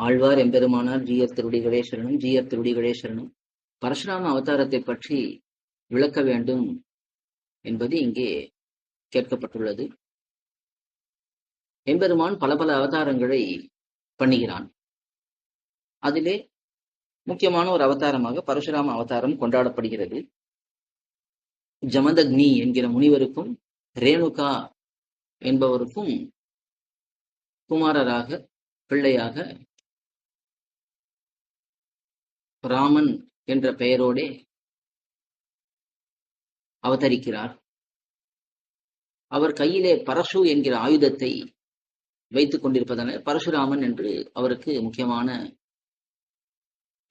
ஆழ்வார் எம்பெருமானார் ஜீயர் திருவடிகளே சரணம். ஜீயர் திருவடிகளே சரணம். பரசுராம அவதாரத்தை பற்றி விளக்க வேண்டும் என்பது இங்கே கேட்கப்பட்டுள்ளது. எம்பெருமான் பல பல அவதாரங்களை பண்ணுகிறான். அதிலே முக்கியமான ஒரு அவதாரமாக பரசுராம அவதாரம் கொண்டாடப்படுகிறது. ஜமதக்னி என்கிற முனிவருக்கும் ரேணுகா என்பவருக்கும் குமாரராக பிள்ளையாக ராமன் என்ற பெயரோடே அவதரிக்கிறார். அவர் கையிலே பரசு என்கிற ஆயுதத்தை வைத்துக் கொண்டிருப்பதனால் பரசுராமன் என்று அவருக்கு முக்கியமான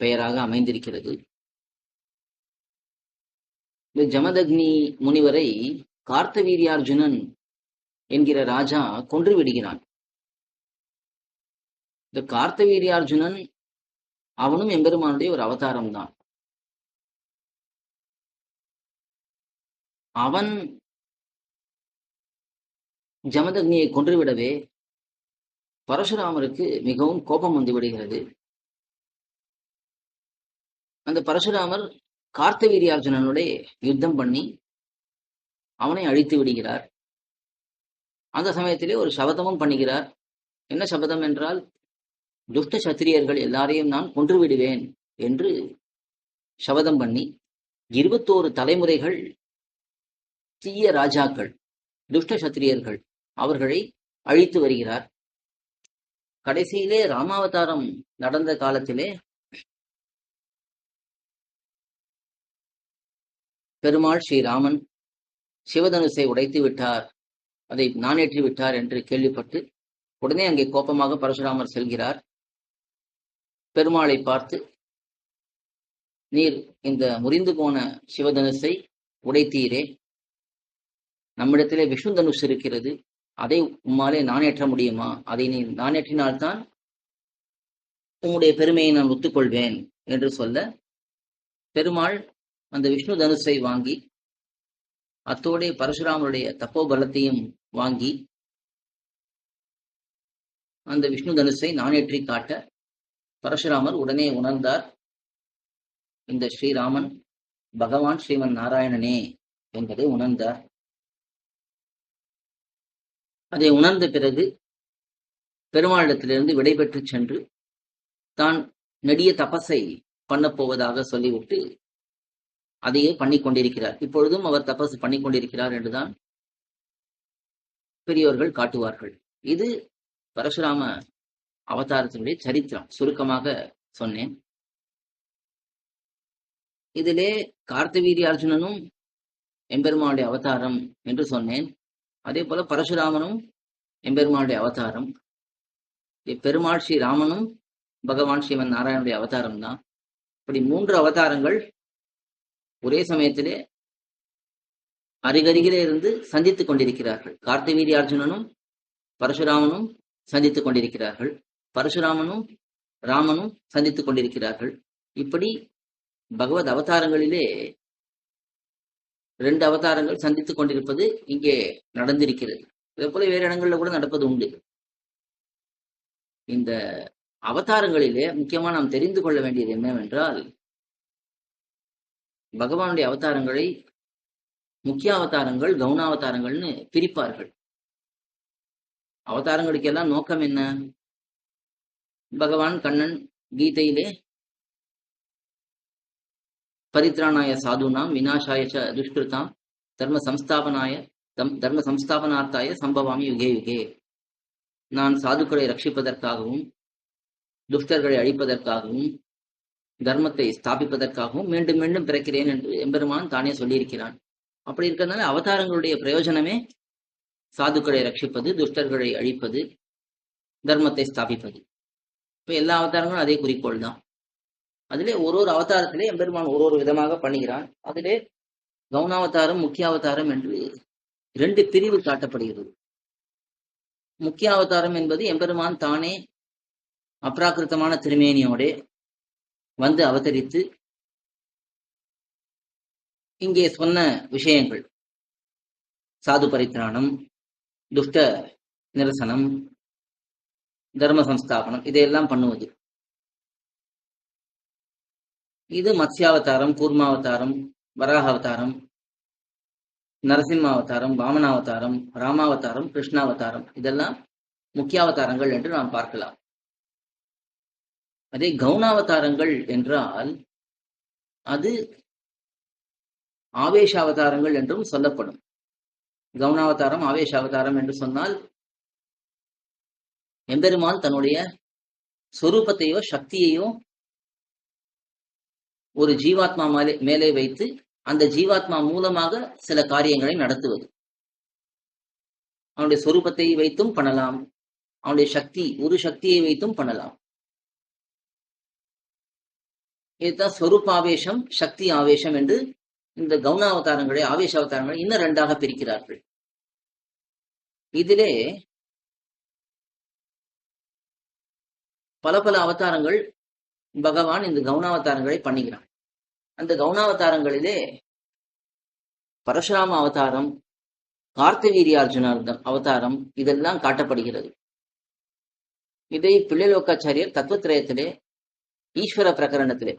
பெயராக அமைந்திருக்கிறது. இந்த ஜமதக்னி முனிவரை கார்த்தவீரியார்ஜுனன் என்கிற ராஜா கொன்று விடுகிறான். இந்த கார்த்தவீரியார்ஜுனன் அவனும் எம்பெருமானுடைய ஒரு அவதாரம் தான். அவன் ஜமதக்னியை கொன்றுவிடவே பரசுராமருக்கு மிகவும் கோபம் வந்து விடுகிறது. அந்த பரசுராமர் கார்த்தவீரியார்ஜுனனுடைய யுத்தம் பண்ணி அவனை அழித்து விடுகிறார். அந்த சமயத்திலே ஒரு சபதமும் பண்ணுகிறார். என்ன சபதம் என்றால், துஷ்ட சத்திரியர்கள் எல்லாரையும் நான் கொன்று விடுவேன் என்று சபதம் பண்ணி 21 தலைமுறைகள் தீய ராஜாக்கள் துஷ்ட சத்திரியர்கள் அவர்களை அழித்து வருகிறார். கடைசியிலே ராமாவதாரம் நடந்த காலத்திலே பெருமாள் ஸ்ரீராமன் சிவதனுசை உடைத்து விட்டார், அதை நானேற்றி விட்டார் என்று கேள்விப்பட்டு உடனே அங்கே கோபமாக பரசுராமர் செல்கிறார். பெருமாளை பார்த்து, நீர் இந்த முறிந்து போன சிவதனுசை உடைத்தீரே, நம்மிடத்திலே விஷ்ணு தனுஷ் இருக்கிறது, அதை உம்மாலே நானேற்ற முடியுமா? அதை நீ நானேற்றினால்தான் உம்முடைய பெருமையை நான் ஒத்துக்கொள்வேன் என்று சொல்ல, பெருமாள் அந்த விஷ்ணு தனுஷை வாங்கி அத்தோடைய பரசுராமருடைய தப்போபலத்தையும் வாங்கி அந்த விஷ்ணு தனுஷை நானேற்றி காட்ட பரசுராமர் உடனே உணர்ந்தார், இந்த ஸ்ரீராமன் பகவான் ஸ்ரீமன் நாராயணனே என்பதை உணர்ந்தார். அதை உணர்ந்த பிறகு பெருமாளிடத்திலிருந்து விடைபெற்று சென்று தான் நெடிய தபஸை பண்ணப் போவதாக சொல்லிவிட்டு அதையே பண்ணிக் கொண்டிருக்கிறார். இப்பொழுதும் அவர் தபசு பண்ணிக் கொண்டிருக்கிறார் என்றுதான் பெரியோர்கள் காட்டுவார்கள். இது பரசுராம அவதாரத்தினுடைய சரித்திரம் சுருக்கமாக சொன்னேன். இதிலே கார்த்தவீரியார்ஜுனனும் எம்பெருமானுடைய அவதாரம் என்று சொன்னேன். அதே போல பரசுராமனும் எம்பெருமானுடைய அவதாரம். பெருமாள் ஸ்ரீராமனும் பகவான் ஸ்ரீமன் நாராயணனுடைய அவதாரம் தான். இப்படி 3 அவதாரங்கள் ஒரே சமயத்திலே அருகருகிலே இருந்து சந்தித்துக் கொண்டிருக்கிறார்கள். கார்த்தவீரியார்ஜுனனும் பரசுராமனும் சந்தித்துக் கொண்டிருக்கிறார்கள். பரசுராமனும் ராமனும் சந்தித்துக் கொண்டிருக்கிறார்கள். இப்படி பகவத் அவதாரங்களிலே 2 அவதாரங்கள் சந்தித்துக் கொண்டிருப்பது இங்கே நடந்திருக்கிறது. இதே போல வேறு இடங்கள்ல கூட நடப்பது உண்டு. இந்த அவதாரங்களிலே முக்கியமா நாம் தெரிந்து கொள்ள வேண்டியது என்னவென்றால், பகவானுடைய அவதாரங்களை முக்கிய அவதாரங்கள், கவுனாவதாரங்கள்னு பிரிப்பார்கள். அவதாரங்களுக்கு எல்லாம் நோக்கம் என்ன? பகவான் கண்ணன் கீதையிலே பரித்ராணாய சாதுனாம் விநாசாய ச துஷ்கிருதாம் தர்ம சம்ஸ்தாபனார்த்தாய சம்பவாமி யுகே யுகே, நான் சாதுக்களை ரட்சிப்பதற்காகவும் துஷ்டர்களை அழிப்பதற்காகவும் தர்மத்தை ஸ்தாபிப்பதற்காகவும் மீண்டும் மீண்டும் பிறக்கிறேன் என்று எம்பெருமான் தானே சொல்லியிருக்கிறான். அப்படி இருக்கிறதுனால அவதாரங்களுடைய பிரயோஜனமே சாதுக்களை ரட்சிப்பது, துஷ்டர்களை அழிப்பது, தர்மத்தை ஸ்தாபிப்பது. இப்ப எல்லா அவதாரங்களும் அதே குறிக்கோள் தான். அதிலே ஒரு அவதாரத்திலே எம்பெருமான் ஒரு விதமாக பண்ணுகிறான். அதிலே கவுனாவதாரம், முக்கிய அவதாரம் என்று 2 பிரிவு காட்டப்படுகிறது. முக்கிய அவதாரம் என்பது எம்பெருமான் தானே அப்ராகிருத்தமான திருமேனியோட வந்து அவதரித்து இங்கே சொன்ன விஷயங்கள், சாது பரித்ராணம், துஷ்ட நிரசனம், தர்ம சம்ஸ்தாபனம், இதையெல்லாம் பண்ணுவது. இது மத்ஸ்யாவதாரம், கூர்மாவதாரம், வராகாவதாரம், நரசிம்மாவதாரம், வாமனாவதாரம், ராமாவதாரம், கிருஷ்ணாவதாரம், இதெல்லாம் முக்கியாவதாரங்கள் என்று நாம் பார்க்கலாம். அதே கவுனாவதாரங்கள் என்றால் அது ஆவேசாவதாரங்கள் என்றும் சொல்லப்படும். கவுனாவதாரம், ஆவேசாவதாரம் என்று சொன்னால் எம்பெருமான் தன்னுடைய சொரூபத்தையோ சக்தியையோ ஒரு ஜீவாத்மா மேலே வைத்து அந்த ஜீவாத்மா மூலமாக சில காரியங்களை நடத்துவது. அவனுடைய சொரூபத்தை வைத்தும் பண்ணலாம், அவனுடைய சக்தி ஒரு சக்தியை வைத்தும் பண்ணலாம். இதுதான் சொரூபாவேசம், சக்தி ஆவேசம் என்று இந்த கவுனாவதாரங்களை, ஆவேசாவதாரங்களை இன்னும் ரெண்டாக பிரிக்கிறார்கள். இதிலே பல பல அவதாரங்கள் பகவான் இந்த கவுனாவதாரங்களை பண்ணுகிறான். அந்த கவுனாவதாரங்களிலே பரசுராம அவதாரம், கார்த்தவீரியார்ஜுன அவதாரம் இதெல்லாம் காட்டப்படுகிறது. இதை பிள்ளைலோக்காச்சாரியர் தத்துவத்திரயத்திலே ஈஸ்வர பிரகரணத்திலே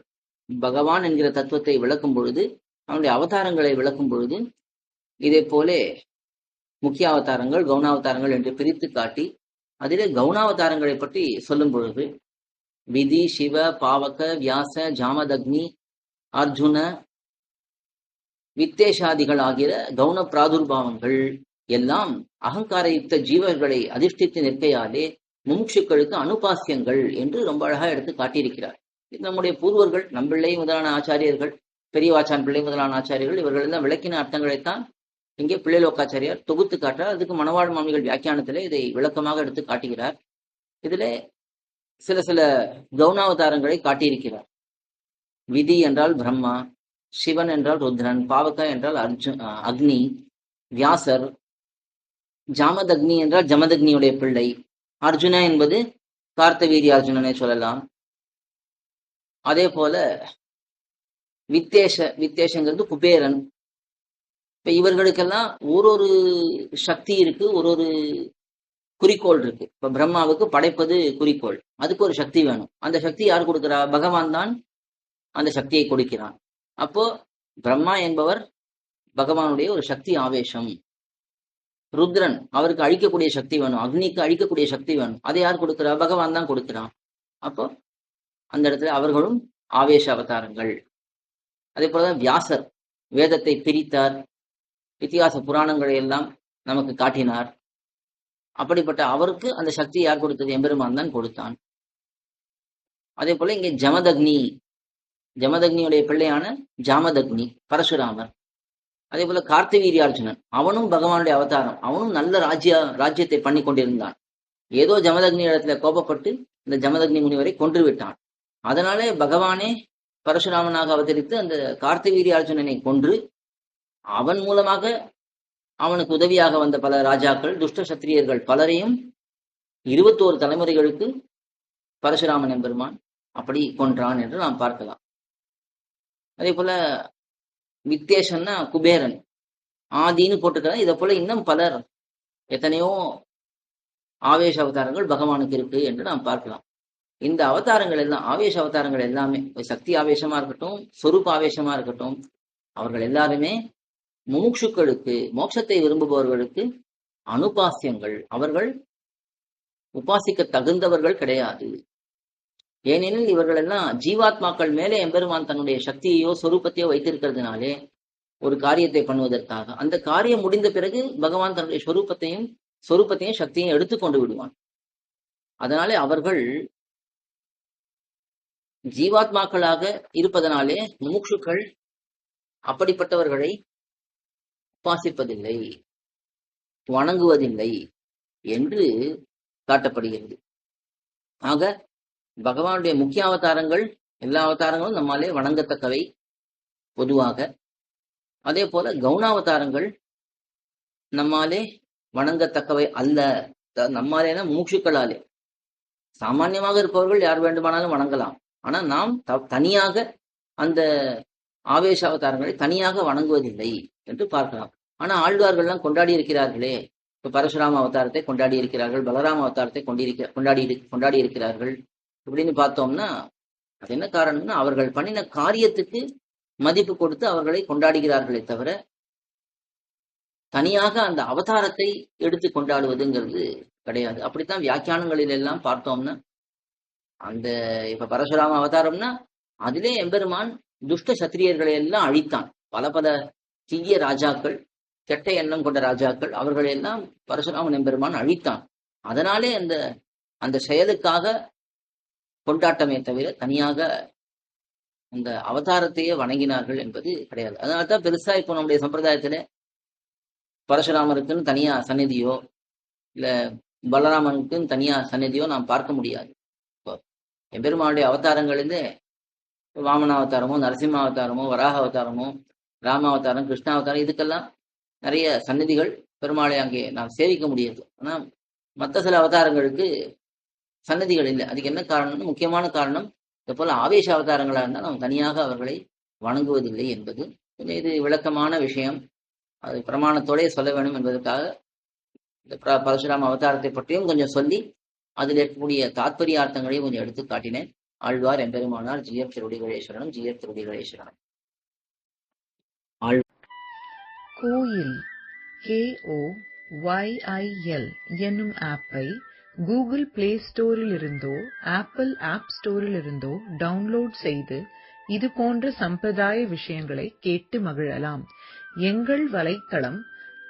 பகவான் என்கிற தத்துவத்தை விளக்கும் பொழுது, அவனுடைய அவதாரங்களை விளக்கும் பொழுது இதே போலே முக்கிய அவதாரங்கள், கவுனாவதாரங்கள் என்று பிரித்து காட்டி அதிலே கவுனாவதாரங்களை பற்றி சொல்லும் பொழுது விதி, சிவ, பாவக, வியாச, ஜாமதக்னி, அர்ஜுன, வித்தேஷாதிகள் ஆகிற கவுன பிராதுர்பாவங்கள் எல்லாம் அகங்காரயுக்த ஜீவர்களை அதிஷ்டித்து நிற்கையாலே முமுட்சுக்களுக்கு அனுபாசியங்கள் என்று ரொம்ப அழகா எடுத்து காட்டியிருக்கிறார். நம்முடைய பூர்வர்கள், நம்பிள்ளை முதலான ஆச்சாரியர்கள், பெரியவாச்சான் பிள்ளை முதலான ஆச்சாரியர்கள் இவர்கள் எல்லாம் விளக்கின அர்த்தங்களைத்தான் இங்கே பிள்ளைலோக்காச்சாரியார் தொகுத்து காட்டார். அதுக்கு மணவாழ் மாமிகள் வியாக்கியானத்திலே இதை விளக்கமாக எடுத்து காட்டுகிறார். இதிலே சில சில கவுனாவதாரங்களை காட்டியிருக்கிறார். விதி என்றால் பிரம்மா, சிவன் என்றால் ருத்ரன், பாவக என்றால் அக்னி, வியாசர், ஜாமதக்னி என்றால் ஜமதக்னியுடைய பிள்ளை, அர்ஜுன என்பது கார்த்தவீரியார்ஜுனனை சொல்லலாம். அதே போல வித்தேஷங்கிறது குபேரன். இப்ப இவர்களுக்கெல்லாம் ஒரு சக்தி இருக்கு, ஒரு குறிக்கோள் இருக்கு. இப்ப பிரம்மாவுக்கு படைப்பது குறிக்கோள், அதுக்கு ஒரு சக்தி வேணும். அந்த சக்தி யார் கொடுக்கிறா? பகவான் தான் அந்த சக்தியை கொடுக்கிறான். அப்போ பிரம்மா என்பவர் பகவானுடைய ஒரு சக்தி ஆவேசம். ருத்ரன், அவருக்கு அழிக்கக்கூடிய சக்தி வேணும், அக்னிக்கு அழிக்கக்கூடிய சக்தி வேணும். அதை யார் கொடுக்கிறா? பகவான் தான் கொடுக்கிறான். அப்போ அந்த இடத்துல அவர்களும் ஆவேச அவதாரங்கள். அதே போலதான் வியாசர் வேதத்தை பிரித்தார், இத்திகாச புராணங்களை எல்லாம் நமக்கு காட்டினார். அப்படிப்பட்ட அவருக்கு அந்த சக்தி யார் கொடுத்தது? எம்பெருமான் தான் கொடுத்தான். அதே போல இங்கே ஜமதக்னி, ஜமதக்னியுடைய பிள்ளையான ஜாமதக்னி பரசுராமர். அதே போல கார்த்தவீரியார்ஜுனன், அவனும் பகவானுடைய அவதாரம். அவனும் நல்ல ராஜ்யத்தை பண்ணி கொண்டிருந்தான். ஏதோ ஜமதக்னி இடத்துல கோபப்பட்டு இந்த ஜமதக்னி முனிவரை கொன்று விட்டான். அதனாலே பகவானே பரசுராமனாக அவதரித்து அந்த கார்த்தவீரியார்ஜுனனை கொன்று அவன் மூலமாக அவனுக்கு உதவியாக வந்த பல ராஜாக்கள், துஷ்ட சத்திரியர்கள் பலரையும் 21 தலைமுறைகளுக்கு பரசுராமன் எம்பெருமான் அப்படி கொன்றான் என்று நாம் பார்க்கலாம். அதே போல வித்தேஷன்னா குபேரன், ஆதின்னு போட்டுக்கிறார். இதை போல இன்னும் பலர், எத்தனையோ ஆவேச அவதாரங்கள் பகவானுக்கு இருக்கு என்று நாம் பார்க்கலாம். இந்த அவதாரங்கள் எல்லாம், ஆவேச அவதாரங்கள் எல்லாமே, சக்தி ஆவேசமா இருக்கட்டும், சொரூப ஆவேசமா இருக்கட்டும், அவர்கள் எல்லாருமே முமுட்சுக்களுக்கு, மோட்சத்தை விரும்புபவர்களுக்கு அனுபாசியங்கள். அவர்கள் உபாசிக்க தகுந்தவர்கள் கிடையாது. ஏனெனில் இவர்கள் எல்லாம் ஜீவாத்மாக்கள் மேலே எம்பெருமான் தன்னுடைய சக்தியையோ சொரூபத்தையோ வைத்திருக்கிறதுனாலே ஒரு காரியத்தை பண்ணுவதற்காக, அந்த காரியம் முடிந்த பிறகு பகவான் தன்னுடைய சொரூபத்தையும் சக்தியையும் எடுத்துக்கொண்டு விடுவான். அதனாலே அவர்கள் ஜீவாத்மாக்களாக இருப்பதனாலே முமுட்சுக்கள் அப்படிப்பட்டவர்களை உபாசிப்பதில்லை, வணங்குவதில்லை என்று காட்டப்படுகிறது. ஆக பகவானுடைய முக்கிய அவதாரங்கள், எல்லா அவதாரங்களும் நம்மாலே வணங்கத்தக்கவை பொதுவாக. அதே போல கவுனாவதாரங்கள் நம்மாலே வணங்கத்தக்கவை அல்ல. நம்மாலேனா மூச்சுக்களாலே. சாமான்யமாக இருப்பவர்கள் யார் வேண்டுமானாலும் வணங்கலாம். ஆனா நாம் தனியாக அந்த ஆவேச அவதாரங்களை தனியாக வணங்குவதில்லை என்று பார்க்கலாம். ஆனா ஆழ்வார்கள்லாம் கொண்டாடி இருக்கிறார்களே. இப்ப பரசுராம அவதாரத்தை கொண்டாடி இருக்கிறார்கள், பலராம அவதாரத்தை கொண்டாடி இருக்கிறார்கள். இப்படின்னு பார்த்தோம்னா அது என்ன காரணம்னா அவர்கள் பண்ணின காரியத்துக்கு மதிப்பு கொடுத்து அவர்களை கொண்டாடுகிறார்களே தவிர தனியாக அந்த அவதாரத்தை எடுத்து கொண்டாடுவதுங்கிறது கிடையாது. அப்படித்தான் வியாக்கியானங்களில் எல்லாம் பார்த்தோம்னா அந்த இப்ப பரசுராம அவதாரம்னா அதிலே எம்பெருமான் துஷ்ட சத்திரியர்களை எல்லாம் அழித்தான். பல தீய ராஜாக்கள், கெட்ட எண்ணம் கொண்ட ராஜாக்கள், அவர்களை எல்லாம் பரசுராமன் எம்பெருமான் அழித்தான். அதனாலே அந்த அந்த செயலுக்காக கொண்டாட்டமே தவிர தனியாக அந்த அவதாரத்தையே வணங்கினார்கள் என்பது கிடையாது. அதனால்தான் பெருசா இப்போ நம்முடைய சம்பிரதாயத்துல பரசுராமருக்குன்னு தனியா சந்நிதியோ இல்ல பலராமனுக்குன்னு தனியா சந்நிதியோ நாம் பார்க்க முடியாது. இப்போ எம்பெருமானுடைய அவதாரங்களிலே வாமனாவதாரமோ நரசிம்ம அவதாரமோ வராக அவதாரமோ ராமாவதாரம் கிருஷ்ணாவதாரம் இதுக்கெல்லாம் நிறைய சந்நிதிகள் பெருமாளை அங்கே நாம் சேவிக்க முடியாது. ஆனா மற்ற சில அவதாரங்களுக்கு சன்னதிகள் இல்லை. அதுக்கு என்ன காரணம்னு முக்கியமான காரணம் இது போல ஆவேச அவதாரங்களா இருந்தால் நாம் தனியாக அவர்களை வணங்குவதில்லை என்பது கொஞ்சம் இது விளக்கமான விஷயம். அது பிரமாணத்தோடே சொல்ல வேண்டும் என்பதற்காக இந்த பரசுராம அவதாரத்தை பற்றியும் கொஞ்சம் சொல்லி அதில் இருக்கக்கூடிய தாத்பரியார்த்தங்களையும் கொஞ்சம் எடுத்து காட்டினேன். ஆழ்வார் எம்பெருமானார் ஜிஎஃப் திருடிகளேஸ்வரனும் ஜிஎஃப் திருடிகளேஸ்வரனும். கோயில் KOYIL என்னும் ஆப்பை கூகுள் பிளே ஸ்டோரில் இருந்தோ ஆப்பிள் ஆப் ஸ்டோரில் இருந்தோ டவுன்லோட் செய்து இது போன்ற சம்பிரதாய விஷயங்களை கேட்டு மகிழலாம். எங்கள் வலைத்தளம்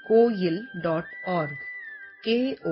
koil.org KOYIL.org